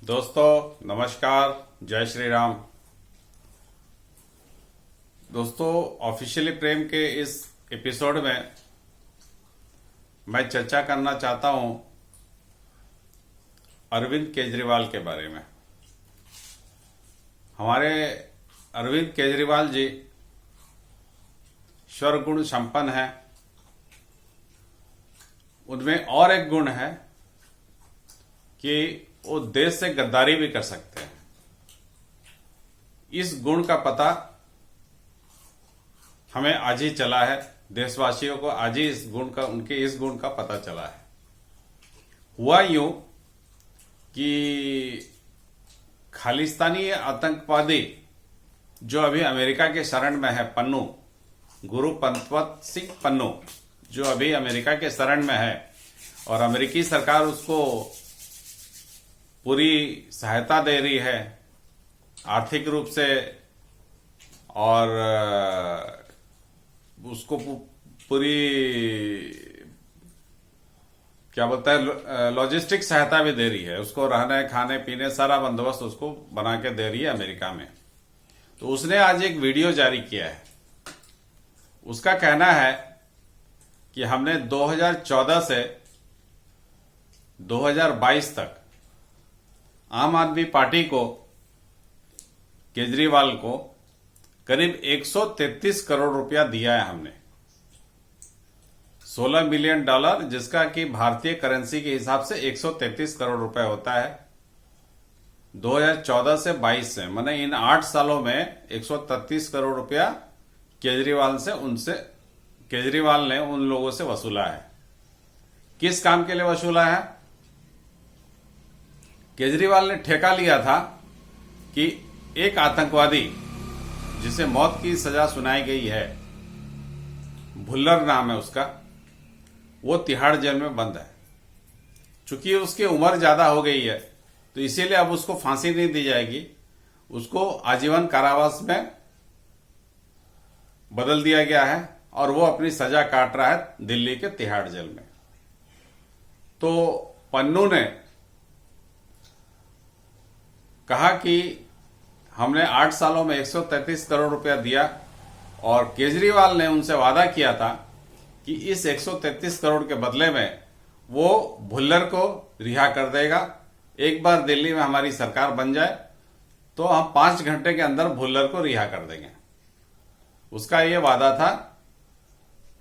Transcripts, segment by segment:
दोस्तों नमस्कार, जय श्री राम। दोस्तों, ऑफिशियली प्रेम के इस एपिसोड में मैं चर्चा करना चाहता हूं अरविंद केजरीवाल के बारे में। हमारे अरविंद केजरीवाल जी सर्वगुण संपन्न हैं। उनमें और एक गुण है कि वो देश से गद्दारी भी कर सकते हैं। इस गुण का पता हमें आज ही चला है, देशवासियों को आज ही उनके इस गुण का पता चला है। हुआ यूं कि खालिस्तानी आतंकवादी जो अभी अमेरिका के शरण में है, पन्नू, गुरु पंतवत सिंह पन्नू, जो अभी अमेरिका के शरण में है और अमेरिकी सरकार उसको पूरी सहायता दे रही है आर्थिक रूप से, और उसको पूरी क्या बोलता है लॉजिस्टिक सहायता भी दे रही है। उसको रहने खाने पीने सारा बंदोबस्त उसको बना के दे रही है अमेरिका में। तो उसने आज एक वीडियो जारी किया है। उसका कहना है कि हमने 2014 से 2022 तक आम आदमी पार्टी को, केजरीवाल को करीब 133 करोड़ रुपया दिया है हमने, $16 मिलियन, जिसका कि भारतीय करेंसी के हिसाब से 133 करोड़ रुपए होता है। 2014 से 22 से माने इन 8 सालों में 133 करोड़ रुपया केजरीवाल ने उन लोगों से वसूला है। किस काम के लिए वसूला है? केजरीवाल ने ठेका लिया था कि एक आतंकवादी जिसे मौत की सजा सुनाई गई है, भुल्लर नाम है उसका, वो तिहाड़ जेल में बंद है। चूंकि उसकी उम्र ज्यादा हो गई है तो इसीलिए अब उसको फांसी नहीं दी जाएगी, उसको आजीवन कारावास में बदल दिया गया है और वो अपनी सजा काट रहा है दिल्ली के तिहाड़ जेल में। तो पन्नू ने कहा कि हमने 8 सालों में 133 करोड़ रुपया दिया और केजरीवाल ने उनसे वादा किया था कि इस 133 करोड़ के बदले में वो भुल्लर को रिहा कर देगा। एक बार दिल्ली में हमारी सरकार बन जाए तो हम 5 घंटे के अंदर भुल्लर को रिहा कर देंगे। उसका ये वादा था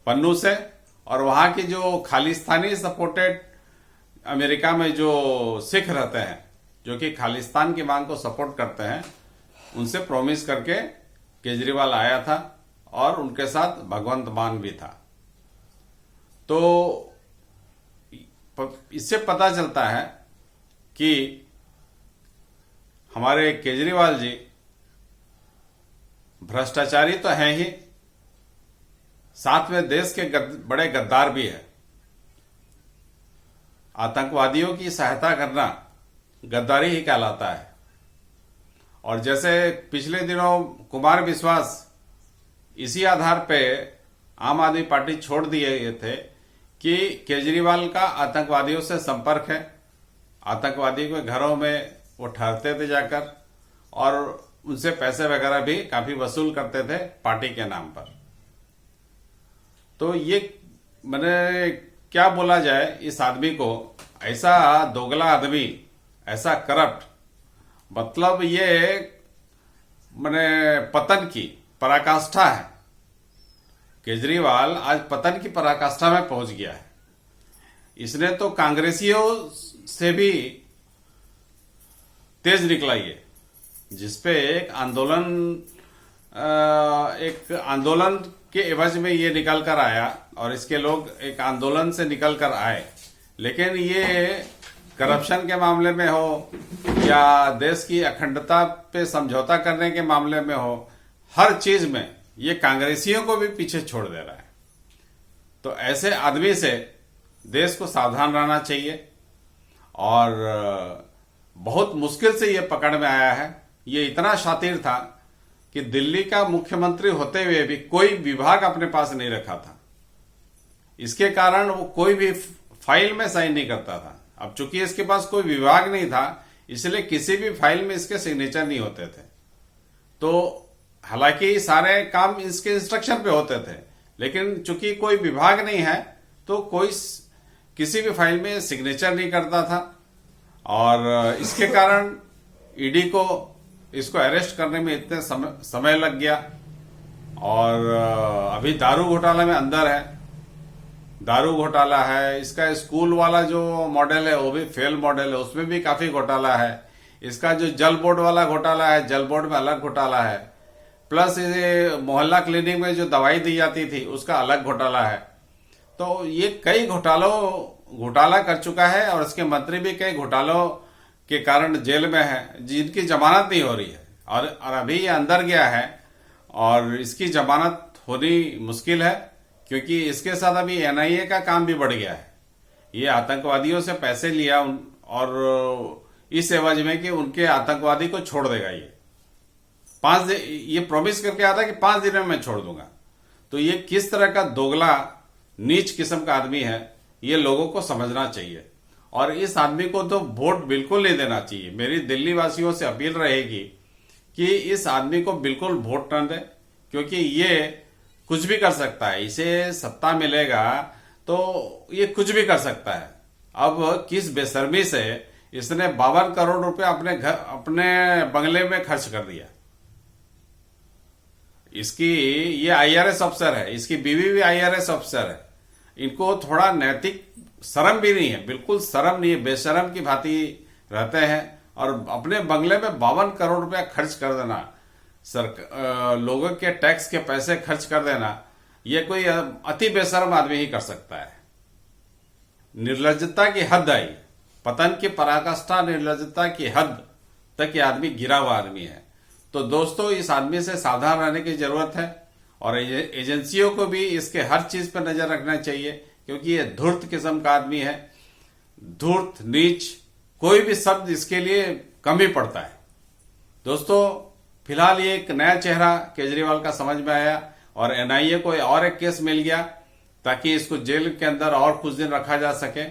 पन्नू से। और वहां की जो खालिस्तानी सपोर्टेड अमेरिका में जो सिख रहते हैं, जो कि खालिस्तान की मांग को सपोर्ट करते हैं, उनसे प्रॉमिस करके केजरीवाल आया था और उनके साथ भगवंत मान भी था। तो इससे पता चलता है कि हमारे केजरीवाल जी भ्रष्टाचारी तो हैं ही, साथ में देश के बड़े गद्दार भी है। आतंकवादियों की सहायता करना गद्दारी ही कहलाता है। और जैसे पिछले दिनों कुमार विश्वास इसी आधार पे आम आदमी पार्टी छोड़ दिए थे कि केजरीवाल का आतंकवादियों से संपर्क है, आतंकवादी के घरों में वो ठहरते थे जाकर और उनसे पैसे वगैरह भी काफी वसूल करते थे पार्टी के नाम पर। तो ये मैंने क्या बोला जाए इस आदमी को, ऐसा दोगला आदमी, ऐसा करप्ट, मतलब ये मैंने पतन की पराकाष्ठा है। केजरीवाल आज पतन की पराकाष्ठा में पहुंच गया है। इसने तो कांग्रेसियों से भी तेज निकला ये, जिसपे एक आंदोलन के एवज में ये निकल कर आया और इसके लोग एक आंदोलन से निकल कर आए। लेकिन ये करप्शन के मामले में हो या देश की अखंडता पे समझौता करने के मामले में हो, हर चीज में ये कांग्रेसियों को भी पीछे छोड़ दे रहा है। तो ऐसे आदमी से देश को सावधान रहना चाहिए। और बहुत मुश्किल से ये पकड़ में आया है। ये इतना शातिर था कि दिल्ली का मुख्यमंत्री होते हुए भी कोई विभाग अपने पास नहीं रखा था। इसके कारण वो कोई भी फाइल में साइन नहीं करता था। अब चूंकि इसके पास कोई विभाग नहीं था, इसलिए किसी भी फाइल में इसके सिग्नेचर नहीं होते थे। तो हालांकि सारे काम इसके इंस्ट्रक्शन पे होते थे, लेकिन चूंकि कोई विभाग नहीं है तो कोई किसी भी फाइल में सिग्नेचर नहीं करता था, और इसके कारण ईडी को इसको अरेस्ट करने में इतने समय लग गया। और अभी दारू घोटाला में अंदर है, दारू घोटाला है, इसका स्कूल वाला जो मॉडल है वो भी फेल मॉडल है, उसमें भी काफी घोटाला है। इसका जो जल बोर्ड वाला घोटाला है, जल बोर्ड में अलग घोटाला है, प्लस ये मोहल्ला क्लिनिक में जो दवाई दी जाती थी उसका अलग घोटाला है। तो ये कई घोटाला कर चुका है, और इसके मंत्री भी कई घोटालों के कारण जेल में है, जिनकी जमानत नहीं हो रही है, और अभी ये अंदर गया है और इसकी जमानत होनी मुश्किल है, क्योंकि इसके साथ अभी एनआईए का काम भी बढ़ गया है। ये आतंकवादियों से पैसे लिया और इस एवज में कि उनके आतंकवादी को छोड़ देगा। ये प्रॉमिस करके आता कि 5 दिन में मैं छोड़ दूंगा। तो ये किस तरह का दोगला नीच किस्म का आदमी है, ये लोगों को समझना चाहिए, और इस आदमी को तो वोट बिल्कुल नहीं देना चाहिए। मेरी दिल्ली वासियों से अपील रहेगी कि इस आदमी को बिल्कुल वोट न दें, क्योंकि ये कुछ भी कर सकता है। इसे सत्ता मिलेगा तो ये कुछ भी कर सकता है। अब किस बेशर्मी से इसने 52 करोड़ रुपए अपने बंगले में खर्च कर दिया। ये आईआरएस अफसर है, इसकी बीवी भी आईआरएस अफसर है। इनको थोड़ा नैतिक शर्म भी नहीं है, बिल्कुल शर्म नहीं है, बेशर्म की भांति रहते हैं। और अपने बंगले में 52 करोड़ रुपया खर्च कर देना, लोगों के टैक्स के पैसे खर्च कर देना, ये कोई अति बेशर्म आदमी ही कर सकता है। निर्लज्जता की हद आई, पतन की पराकाष्ठा, निर्लज्जता की हद तक ये आदमी गिरा हुआ आदमी है। तो दोस्तों, इस आदमी से सावधान रहने की जरूरत है, और एजेंसियों को भी इसके हर चीज पर नजर रखना चाहिए, क्योंकि ये धूर्त किस्म का आदमी है। धूर्त, नीच, कोई भी शब्द इसके लिए कम ही पड़ता है। दोस्तों, फिलहाल ये एक नया चेहरा केजरीवाल का समझ में आया, और एनआईए को और एक केस मिल गया, ताकि इसको जेल के अंदर और कुछ दिन रखा जा सके,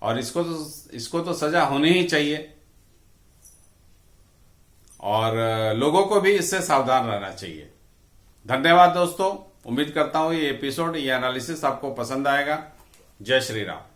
और इसको तो सजा होनी ही चाहिए, और लोगों को भी इससे सावधान रहना चाहिए। धन्यवाद दोस्तों, उम्मीद करता हूं ये एपिसोड, ये एनालिसिस आपको पसंद आएगा। जय श्री राम।